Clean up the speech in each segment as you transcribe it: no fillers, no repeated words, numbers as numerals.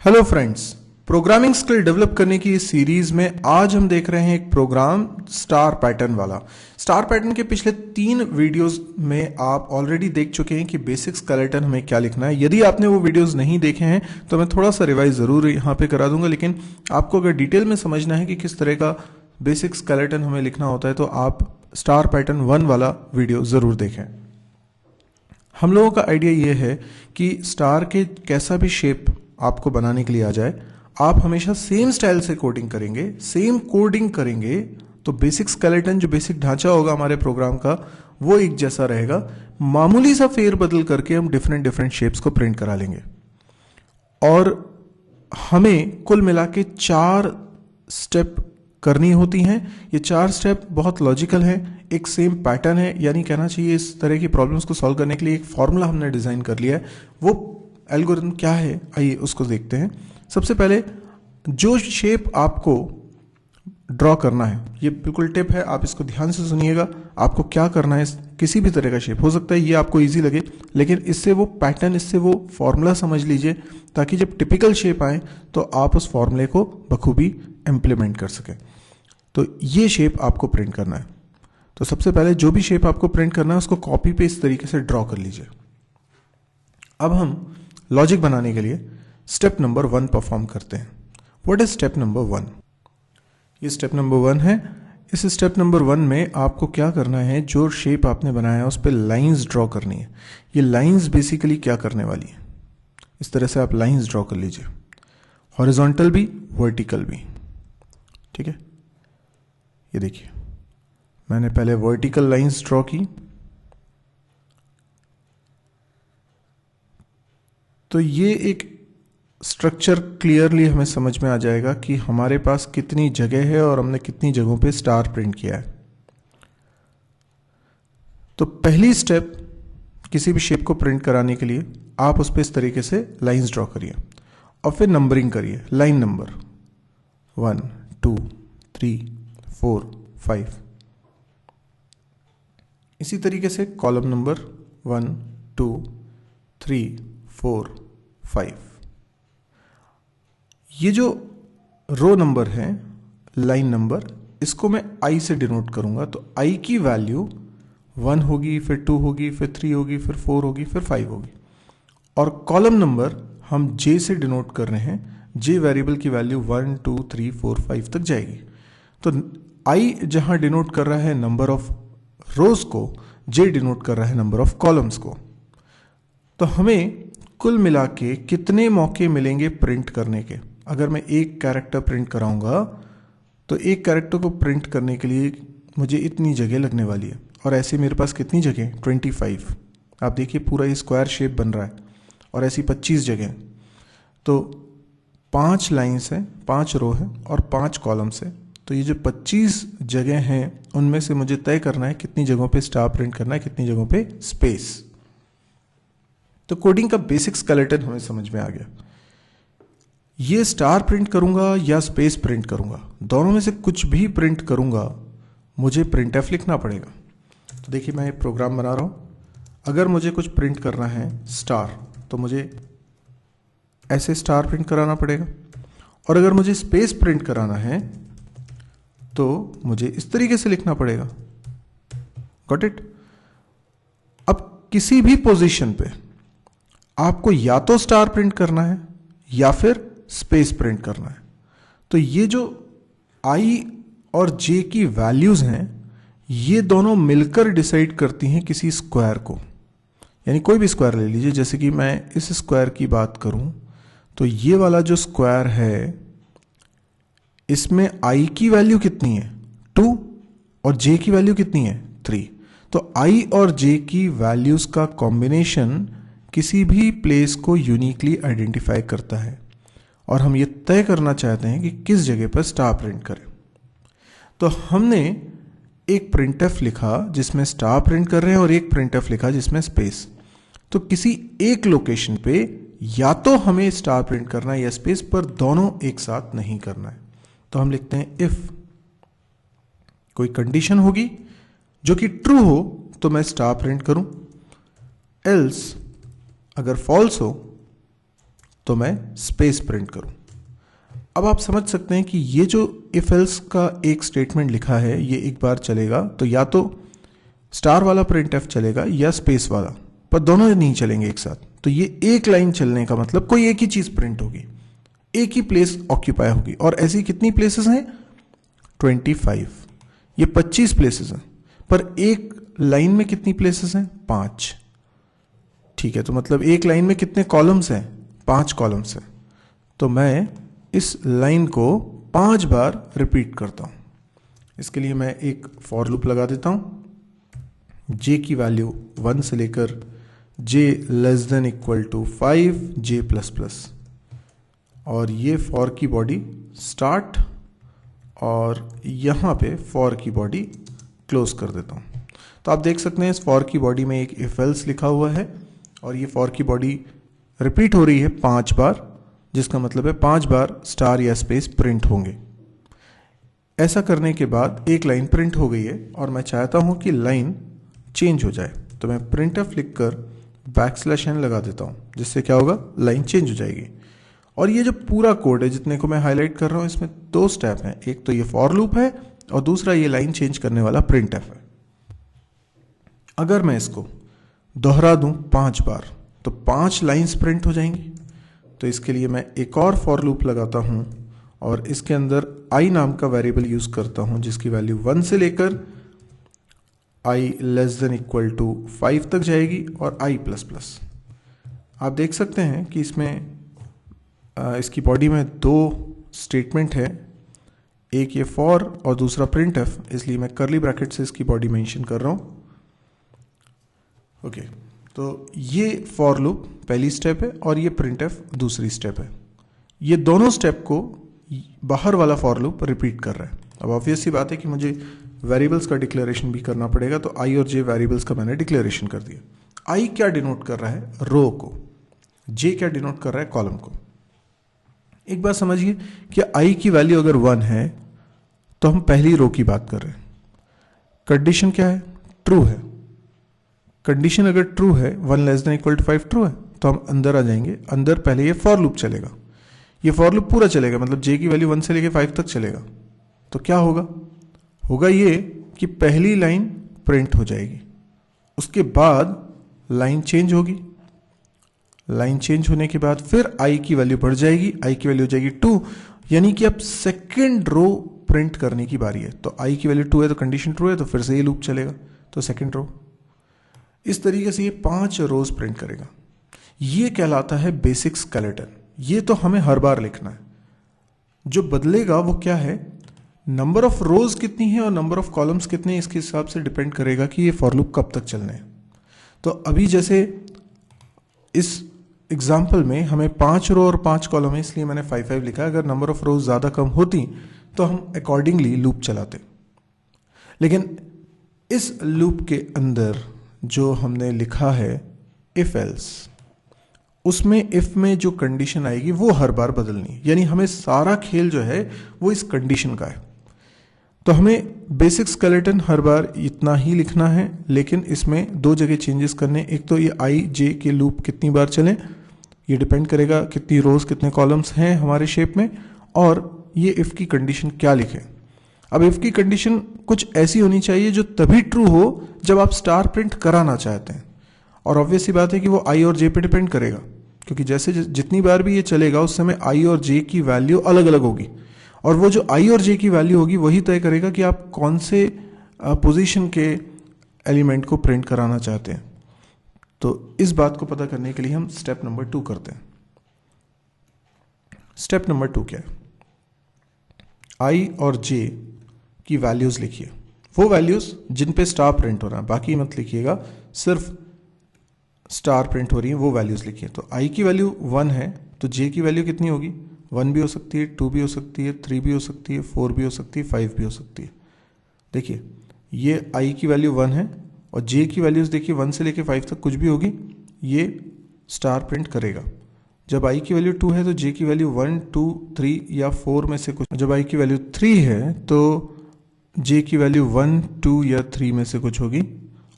Hello friends, programming skill develop करने की इस सीरीज में आज हम देख रहे हैं एक प्रोग्राम स्टार पैटर्न वाला। स्टार पैटर्न के पिछले 3 वीडियोस में आप ऑलरेडी देख चुके हैं कि बेसिक स्केलेटन हमें क्या लिखना है। यदि आपने वो वीडियोस नहीं देखे हैं तो मैं थोड़ा सा रिवाइज ज़रूर यहाँ पे करा दूंगा, लेकिन आपको अगर डिटेल में समझना है कि किस तरह का बेसिक स्केलेटन हमें लिखना होता है तो आप स्टार पैटर्न 1 वाला वीडियो ज़रूर देखें। हम लोगों का आइडिया ये है कि स्टार के कैसा भी शेप आपको बनाने के लिए आ जाए, आप हमेशा सेम स्टाइल से कोडिंग करेंगे, सेम कोडिंग करेंगे तो बेसिक स्केलेटन, जो बेसिक ढांचा होगा हमारे प्रोग्राम का, वो एक जैसा रहेगा। मामूली सा फेर बदल करके हम डिफरेंट शेप्स को प्रिंट करा लेंगे और हमें कुल मिला के 4 स्टेप करनी होती हैं। ये 4 स्टेप बहुत लॉजिकल हैं, एक सेम पैटर्न है, यानी कहना चाहिए इस तरह की प्रॉब्लम्स को सॉल्व करने के लिए एक फॉर्मूला हमने डिजाइन कर लिया है। वो एल्गोरिथम क्या है, आइए उसको देखते हैं। सबसे पहले जो शेप आपको ड्रॉ करना है, ये बिल्कुल टिप है, आप इसको ध्यान से सुनिएगा। आपको क्या करना है, किसी भी तरह का शेप हो सकता है, ये आपको इजी लगे, लेकिन इससे वो पैटर्न, इससे वो फॉर्मूला समझ लीजिए ताकि जब टिपिकल शेप आए तो आप उस फॉर्मूले को बखूबी इम्प्लीमेंट कर सकें। तो ये शेप आपको प्रिंट करना है। तो सबसे पहले जो भी शेप आपको प्रिंट करना है उसको कॉपी पे इस तरीके से ड्रॉ कर लीजिए। अब हम लॉजिक बनाने के लिए स्टेप नंबर 1 परफॉर्म करते हैं। What is step number 1? ये स्टेप नंबर 1 है। इस स्टेप नंबर 1 में आपको क्या करना है, जो शेप आपने बनाया है उस पर लाइंस ड्रॉ करनी है। ये लाइंस बेसिकली क्या करने वाली है, इस तरह से आप लाइंस ड्रॉ कर लीजिए, हॉरिजॉन्टल भी वर्टिकल भी। ठीक है, ये देखिए मैंने पहले वर्टिकल लाइंस ड्रॉ की, तो ये एक स्ट्रक्चर क्लियरली हमें समझ में आ जाएगा कि हमारे पास कितनी जगह है और हमने कितनी जगहों पे स्टार प्रिंट किया है। तो पहली स्टेप किसी भी शेप को प्रिंट कराने के लिए आप उस पर इस तरीके से लाइंस ड्रॉ करिए और फिर नंबरिंग करिए। Line number 1 2 3 4 5। इसी तरीके से कॉलम नंबर 1 2 3 4 5। ये जो रो नंबर है, लाइन नंबर, इसको मैं आई से डिनोट करूंगा। तो आई की वैल्यू 1 होगी, फिर 2 होगी, फिर 3 होगी, फिर 4 होगी, फिर 5 होगी। और कॉलम नंबर हम जे से डिनोट कर रहे हैं। जे वेरिएबल की वैल्यू 1 2 3 4 5 तक जाएगी। तो आई जहां डिनोट कर रहा है नंबर ऑफ रोज को, जे डिनोट कर रहा है नंबर ऑफ कॉलम्स को। तो हमें कुल मिला के कितने मौके मिलेंगे प्रिंट करने के? अगर मैं एक कैरेक्टर प्रिंट कराऊंगा तो एक कैरेक्टर को प्रिंट करने के लिए मुझे इतनी जगह लगने वाली है, और ऐसे मेरे पास कितनी जगह? 25। आप देखिए पूरा ये स्क्वायर शेप बन रहा है और ऐसी 25 जगह। तो 5 लाइन्स हैं, 5 रो हैं और 5 कॉलम्स हैं। तो ये जो 25 जगह हैं उनमें से मुझे तय करना है कितनी जगहों पे स्टार प्रिंट करना है, कितनी जगहों पे स्पेस। तो कोडिंग का बेसिक स्केलेटन हमें समझ में आ गया। ये स्टार प्रिंट करूंगा या स्पेस प्रिंट करूंगा, दोनों में से कुछ भी प्रिंट करूंगा, मुझे प्रिंटफ लिखना पड़ेगा। तो देखिए मैं एक प्रोग्राम बना रहा हूं। अगर मुझे कुछ प्रिंट करना है स्टार, तो मुझे ऐसे स्टार प्रिंट कराना पड़ेगा, और अगर मुझे स्पेस प्रिंट कराना है तो मुझे इस तरीके से लिखना पड़ेगा। Got it? अब किसी भी पोजीशन पे आपको या तो स्टार प्रिंट करना है या फिर स्पेस प्रिंट करना है। तो ये जो आई और जे की वैल्यूज हैं, ये दोनों मिलकर डिसाइड करती हैं किसी स्क्वायर को। यानी कोई भी स्क्वायर ले लीजिए, जैसे कि मैं इस स्क्वायर की बात करूं तो ये वाला जो स्क्वायर है इसमें आई की वैल्यू कितनी है? 2, और जे की वैल्यू कितनी है? 3। तो आई और जे की वैल्यूज का कॉम्बिनेशन किसी भी प्लेस को यूनिकली आइडेंटिफाई करता है, और हम ये तय करना चाहते हैं कि किस जगह पर स्टार प्रिंट करें। तो हमने एक प्रिंटफ लिखा जिसमें स्टार प्रिंट कर रहे हैं और एक प्रिंटफ लिखा जिसमें स्पेस। तो किसी एक लोकेशन पे या तो हमें स्टार प्रिंट करना है या स्पेस, पर दोनों एक साथ नहीं करना है। तो हम लिखते हैं इफ कोई कंडीशन होगी जो कि ट्रू हो तो मैं स्टार प्रिंट करूं, एल्स अगर फॉल्स हो तो मैं स्पेस प्रिंट करूं। अब आप समझ सकते हैं कि ये जो इफ एल्स का एक स्टेटमेंट लिखा है ये एक बार चलेगा तो या तो स्टार वाला प्रिंट एफ चलेगा या स्पेस वाला, पर दोनों नहीं चलेंगे एक साथ। तो ये एक लाइन चलने का मतलब कोई एक ही चीज प्रिंट होगी, एक ही प्लेस ऑक्यूपाई होगी। और ऐसी कितनी प्लेसेस हैं? 25। ये 25 प्लेसेस हैं, पर एक लाइन में कितनी प्लेसेस हैं? 5। ठीक है, तो मतलब एक लाइन में कितने कॉलम्स हैं? 5 कॉलम्स हैं। तो मैं इस लाइन को 5 बार रिपीट करता हूं। इसके लिए मैं एक फॉर लूप लगा देता हूं। j की वैल्यू 1 से लेकर j less than equal to 5 j plus plus, और ये फॉर की बॉडी स्टार्ट और यहाँ पे फॉर की बॉडी क्लोज कर देता हूँ। तो आप देख सकते हैं इस फॉर की बॉडी में एक इफ एल्स लिखा हुआ है और ये फॉर की बॉडी रिपीट हो रही है 5 बार, जिसका मतलब है 5 बार स्टार या स्पेस प्रिंट होंगे। ऐसा करने के बाद एक लाइन प्रिंट हो गई है और मैं चाहता हूँ कि लाइन चेंज हो जाए, तो मैं प्रिंट एफ लिख कर \n लगा देता हूँ, जिससे क्या होगा? लाइन चेंज हो जाएगी। और ये जो पूरा कोड है जितने को मैं हाईलाइट कर रहा हूं, इसमें 2 स्टेप हैं। एक तो ये फॉर लूप है और दूसरा ये लाइन चेंज करने वाला प्रिंट एफ है। अगर मैं इसको दोहरा दूं 5 बार तो 5 लाइंस प्रिंट हो जाएंगी। तो इसके लिए मैं एक और फॉर लूप लगाता हूं और इसके अंदर i नाम का वेरिएबल यूज करता हूं, जिसकी वैल्यू 1 से लेकर i less than equal to 5 तक जाएगी और i प्लस प्लस। आप देख सकते हैं कि इसमें इसकी बॉडी में 2 स्टेटमेंट है, एक ये फॉर और दूसरा प्रिंट एफ, इसलिए मैं कर्ली ब्रैकेट से इसकी बॉडी मेंशन कर रहा हूँ। ओके, तो ये फॉर लूप पहली स्टेप है और ये प्रिंट एफ दूसरी स्टेप है। ये दोनों स्टेप को बाहर वाला फॉर लूप रिपीट कर रहा है। अब ऑब्वियस सी बात है कि मुझे वेरिएबल्स का डिक्लेरेशन भी करना पड़ेगा, तो आई और जे वेरिएबल्स का मैंने डिक्लेरेशन कर दिया। आई क्या डिनोट कर रहा है? रो को। जे क्या डिनोट कर रहा है? कॉलम को। एक बात समझिए कि i की वैल्यू अगर 1 है तो हम पहली रो की बात कर रहे हैं। कंडीशन क्या है? ट्रू है। कंडीशन अगर ट्रू है, 1 less than equal to 5 true है, तो हम अंदर आ जाएंगे। अंदर पहले ये फॉर लूप चलेगा, ये फॉर लूप पूरा चलेगा, मतलब j की वैल्यू 1 से लेकर 5 तक चलेगा। तो क्या होगा? होगा ये कि पहली लाइन प्रिंट हो जाएगी, उसके बाद लाइन चेंज होगी। लाइन चेंज होने के बाद फिर i की वैल्यू बढ़ जाएगी, i की वैल्यू हो जाएगी 2, यानी कि अब सेकेंड रो प्रिंट करने की बारी है। तो i की वैल्यू 2 है तो कंडीशन ट्रू है, तो फिर से ये लूप चलेगा, तो सेकेंड रो। इस तरीके से ये 5 रोज प्रिंट करेगा। ये कहलाता है बेसिक स्केलेटन। ये तो हमें हर बार लिखना है। जो बदलेगा वो क्या है? नंबर ऑफ रोज कितनी है और नंबर ऑफ कॉलम्स कितने, इसके हिसाब से डिपेंड करेगा कि ये फॉर लूप कब तक चलने हैं। तो अभी जैसे इस एग्जाम्पल में हमें 5 रो और 5 कॉलम है, इसलिए मैंने 5 लिखा है। अगर नंबर ऑफ रोज ज़्यादा कम होती तो हम अकॉर्डिंगली लूप चलाते। लेकिन इस लूप के अंदर जो हमने लिखा है इफ एल्स, उसमें इफ में जो कंडीशन आएगी वो हर बार बदलनी है। यानी हमें सारा खेल जो है वो इस कंडीशन का है। तो हमें बेसिक स्केलेटन हर बार इतना ही लिखना है, लेकिन इसमें 2 जगह चेंजेस करने। एक तो ये i j के लूप कितनी बार चलें, ये डिपेंड करेगा कितनी रोज कितने कॉलम्स हैं हमारे शेप में, और ये इफ की कंडीशन क्या लिखें। अब इफ की कंडीशन कुछ ऐसी होनी चाहिए जो तभी ट्रू हो जब आप स्टार प्रिंट कराना चाहते हैं। और ऑब्वियस सी बात है कि वो i और j पे डिपेंड करेगा, क्योंकि जैसे जितनी बार भी ये चलेगा उस समय i और j की वैल्यू अलग अलग होगी, और वो जो i और j की वैल्यू होगी वही तय करेगा कि आप कौन से पोजीशन के एलिमेंट को प्रिंट कराना चाहते हैं। तो इस बात को पता करने के लिए हम स्टेप नंबर 2 करते हैं। स्टेप नंबर 2 क्या है? i और j की वैल्यूज लिखिए, वो वैल्यूज जिन पे स्टार प्रिंट हो रहा है, बाकी मत लिखिएगा, सिर्फ स्टार प्रिंट हो रही है वो वैल्यूज लिखिए। तो i की वैल्यू 1 है तो j की वैल्यू कितनी होगी? 1 भी हो सकती है, 2 भी हो सकती है, 3 भी हो सकती है, 4 भी हो सकती है, 5 भी हो सकती है। देखिए ये i की वैल्यू 1 है और j की वैल्यूज देखिए 1 से लेके 5 तक कुछ भी होगी, ये स्टार प्रिंट करेगा। जब i की वैल्यू 2 है तो j की वैल्यू 1, 2, 3 या 4 में से कुछ। जब i की वैल्यू 3 है तो j की वैल्यू 1, 2 या 3 में से कुछ होगी,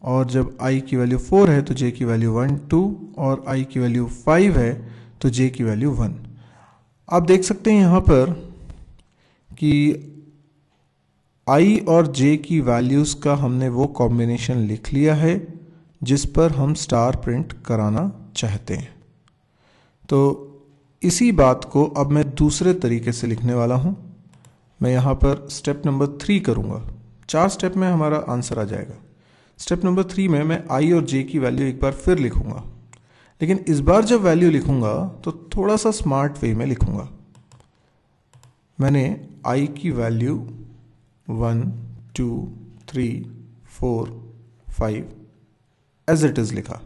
और जब i की वैल्यू 4 है तो j की वैल्यू 1, 2 और i की वैल्यू 5 है तो j की वैल्यू 1। आप देख सकते हैं यहाँ पर कि i और j की वैल्यूज़ का हमने वो कॉम्बिनेशन लिख लिया है जिस पर हम स्टार प्रिंट कराना चाहते हैं। तो इसी बात को अब मैं दूसरे तरीके से लिखने वाला हूँ। मैं यहाँ पर स्टेप नंबर 3 करूँगा। 4 स्टेप में हमारा आंसर आ जाएगा। स्टेप नंबर 3 में मैं i और j की वैल्यू एक बार फिर लिखूँगा, लेकिन इस बार जब वैल्यू लिखूँगा तो थोड़ा सा स्मार्ट वे में लिखूँगा। मैंने i की वैल्यू 1, 2, 3, 4, 5 एज इट इज़ लिखा,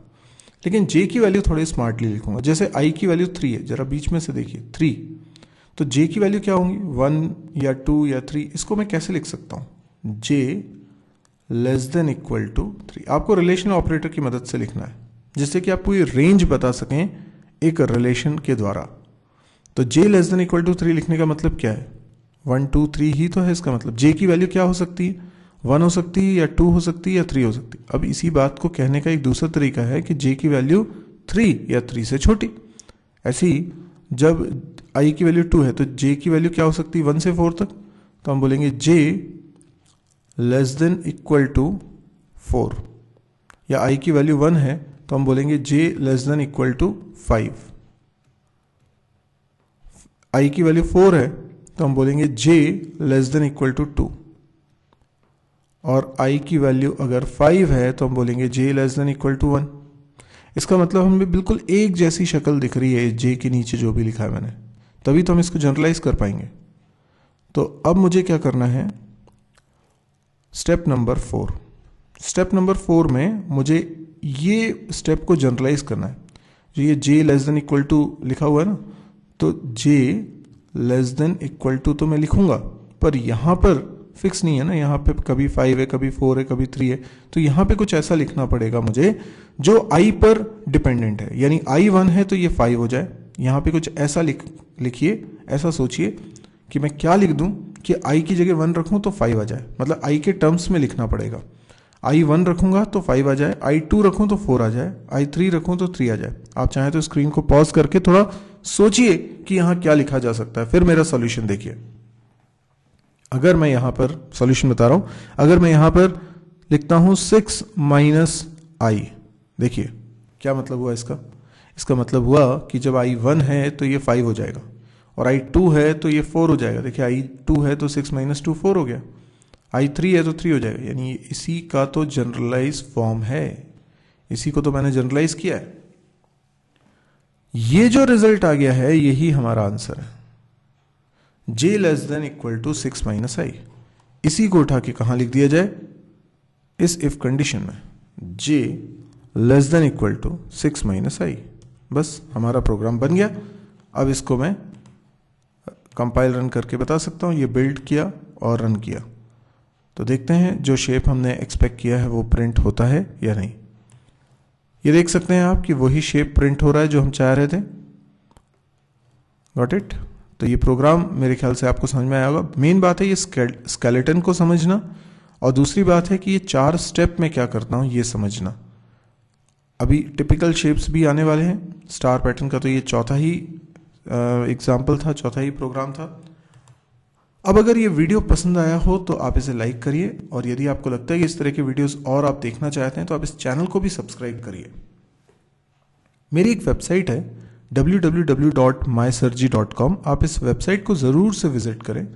लेकिन j की वैल्यू थोड़ी स्मार्टली लिखूंगा। जैसे i की वैल्यू 3 है, जरा बीच में से देखिए 3, तो j की वैल्यू क्या होंगी 1 या 2 या 3। इसको मैं कैसे लिख सकता हूँ, j less than equal to 3। आपको रिलेशनल ऑपरेटर की मदद से लिखना है जिससे कि आप पूरी रेंज बता सकें एक रिलेशन के द्वारा। तो j less than equal to 3 लिखने का मतलब क्या है, 1, 2, 3 ही तो है इसका मतलब। j की वैल्यू क्या हो सकती है, 1 हो सकती है या 2 हो सकती है या 3 हो सकती है। अब इसी बात को कहने का एक दूसरा तरीका है कि j की वैल्यू 3 या 3 से छोटी। ऐसे ही जब i की वैल्यू 2 है तो j की वैल्यू क्या हो सकती है 1 से 4 तक, तो हम बोलेंगे j less than equal to 4। या i की वैल्यू 1 है तो हम बोलेंगे j less than equal to 5। i की वैल्यू 4 है तो हम बोलेंगे j less than equal to 2। और i की वैल्यू अगर 5 है तो हम बोलेंगे j less than equal to 1। इसका मतलब हमें बिल्कुल एक जैसी शक्ल दिख रही है j के नीचे जो भी लिखा है मैंने, तभी तो हम इसको जनरलाइज कर पाएंगे। तो अब मुझे क्या करना है, स्टेप नंबर 4। स्टेप नंबर 4 में मुझे ये स्टेप को जनरलाइज करना है। जो ये j less than equal to लिखा हुआ है ना, तो j less than equal to तो मैं लिखूंगा, पर यहाँ पर फिक्स नहीं है ना, यहाँ पे कभी 5 है, कभी 4 है, कभी 3 है। तो यहाँ पे कुछ ऐसा लिखना पड़ेगा मुझे जो i पर डिपेंडेंट है। यानी i 1 है तो ये 5 हो जाए। यहाँ पे कुछ ऐसा लिखिए, ऐसा सोचिए कि मैं क्या लिख दूं कि i की जगह 1 रखूं तो 5 आ जाए। मतलब i के टर्म्स में लिखना पड़ेगा। i 1 रखूंगा तो 5 आ जाए, i 2 रखूं तो 4 आ जाए, i 3 रखूं तो 3 आ जाए। आप चाहें तो स्क्रीन को पॉज करके थोड़ा सोचिए कि यहाँ क्या लिखा जा सकता है, फिर मेरा सॉल्यूशन देखिए। अगर मैं यहाँ पर सॉल्यूशन बता रहा हूँ, अगर मैं यहाँ पर लिखता हूँ 6 माइनस i, देखिए क्या मतलब हुआ इसका। इसका मतलब हुआ कि जब i 1 है तो ये 5 हो जाएगा, और i 2 है तो ये 4 हो जाएगा। देखिए i 2 है तो 6 माइनस 2 4 हो गया, i 3 है तो 3 हो जाएगा। यानी इसी का तो जनरलाइज फॉर्म है, इसी को तो मैंने जनरलाइज किया है। ये जो रिजल्ट आ गया है यही हमारा आंसर है, j less than equal to 6 minus i। इसी को उठा के कहां लिख दिया जाए, इस इफ कंडीशन में, j less than equal to 6 minus i। बस हमारा प्रोग्राम बन गया। अब इसको मैं कंपाइल रन करके बता सकता हूं, ये बिल्ड किया और रन किया तो देखते हैं जो शेप हमने एक्सपेक्ट किया है वो प्रिंट होता है या नहीं। ये देख सकते हैं आप कि वही शेप प्रिंट हो रहा है जो हम चाह रहे थे। Got it. तो ये प्रोग्राम मेरे ख्याल से आपको समझ में आया होगा। मेन बात है ये स्केलेटन को समझना, और दूसरी बात है कि ये 4 स्टेप में क्या करता हूं ये समझना। अभी टिपिकल शेप्स भी आने वाले हैं। स्टार पैटर्न का तो ये चौथा ही एग्जाम्पल था, चौथा ही प्रोग्राम था। अब अगर ये वीडियो पसंद आया हो तो आप इसे लाइक करिए, और यदि आपको लगता है कि इस तरह के वीडियोस और आप देखना चाहते हैं तो आप इस चैनल को भी सब्सक्राइब करिए। मेरी एक वेबसाइट है www.mysirji.com। आप इस वेबसाइट को ज़रूर से विजिट करें।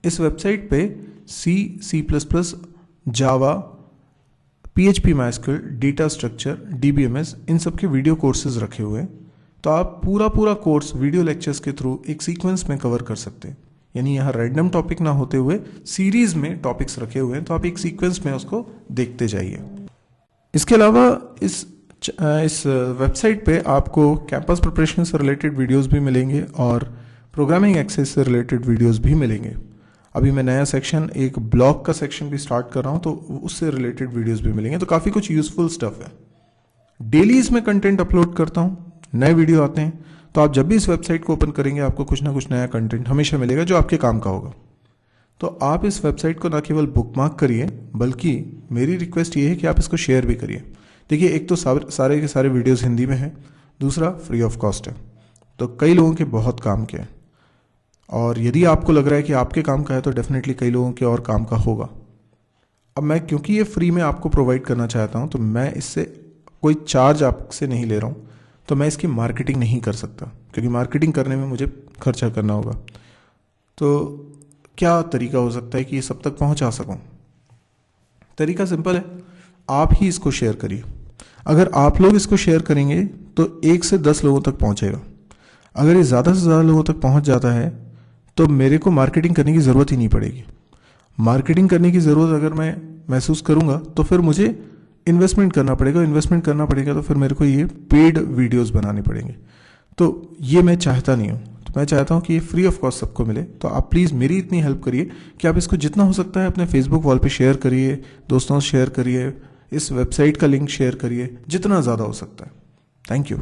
इस वेबसाइट पे C++, जावा, PHP MySQL, data structure, DBMS, इन सब के वीडियो कोर्सेज रखे हुए हैं। तो आप पूरा कोर्स वीडियो लेक्चर्स के थ्रू एक सीक्वेंस में कवर कर सकते हैं। यानी यहाँ रैंडम टॉपिक ना होते हुए सीरीज में टॉपिक्स रखे हुए हैं, तो आप एक सीक्वेंस में उसको देखते जाइए। इसके अलावा इस वेबसाइट पे आपको कैंपस प्रिपरेशन से रिलेटेड वीडियोस भी मिलेंगे और प्रोग्रामिंग एक्सेस से रिलेटेड वीडियोस भी मिलेंगे। अभी मैं नया सेक्शन, एक ब्लॉग का सेक्शन भी स्टार्ट कर रहा हूँ, तो उससे रिलेटेड वीडियोस भी मिलेंगे। तो काफ़ी कुछ यूजफुल स्टफ है। डेली इसमें कंटेंट अपलोड करता हूँ, नए वीडियो आते हैं। तो आप जब भी इस वेबसाइट को ओपन करेंगे आपको कुछ ना कुछ नया कंटेंट हमेशा मिलेगा जो आपके काम का होगा। तो आप इस वेबसाइट को ना केवल बुकमार्क करिए, बल्कि मेरी रिक्वेस्ट ये है कि आप इसको शेयर भी करिए। देखिए, एक तो सारे के सारे वीडियोस हिंदी में हैं, दूसरा फ्री ऑफ कॉस्ट है। तो कई लोगों के बहुत काम के हैं, और यदि आपको लग रहा है कि आपके काम का है तो डेफिनेटली कई लोगों के और काम का होगा। अब मैं क्योंकि ये फ्री में आपको प्रोवाइड करना चाहता हूँ, तो मैं इससे कोई चार्ज आपसे नहीं ले रहा हूँ, तो मैं इसकी मार्केटिंग नहीं कर सकता, क्योंकि मार्केटिंग करने में मुझे खर्चा करना होगा। तो क्या तरीका हो सकता है कि ये सब तक पहुँचा सकूँ? तरीका सिंपल है, आप ही इसको शेयर करिए। अगर आप लोग इसको शेयर करेंगे तो 1 से 10 लोगों तक पहुँचेगा। अगर ये ज़्यादा से ज़्यादा लोगों तक पहुँच जाता है तो मेरे को मार्केटिंग करने की ज़रूरत ही नहीं पड़ेगी। मार्केटिंग करने की ज़रूरत अगर मैं महसूस करूँगा तो फिर मुझे इन्वेस्टमेंट करना पड़ेगा, तो फिर मेरे को ये पेड वीडियोस बनाने पड़ेंगे। तो ये मैं चाहता नहीं हूँ। तो मैं चाहता हूँ कि ये फ्री ऑफ कॉस्ट सबको मिले। तो आप प्लीज़ मेरी इतनी हेल्प करिए कि आप इसको जितना हो सकता है अपने फेसबुक वॉल पे शेयर करिए, दोस्तों से शेयर करिए, इस वेबसाइट का लिंक शेयर करिए, जितना ज़्यादा हो सकता है। Thank you.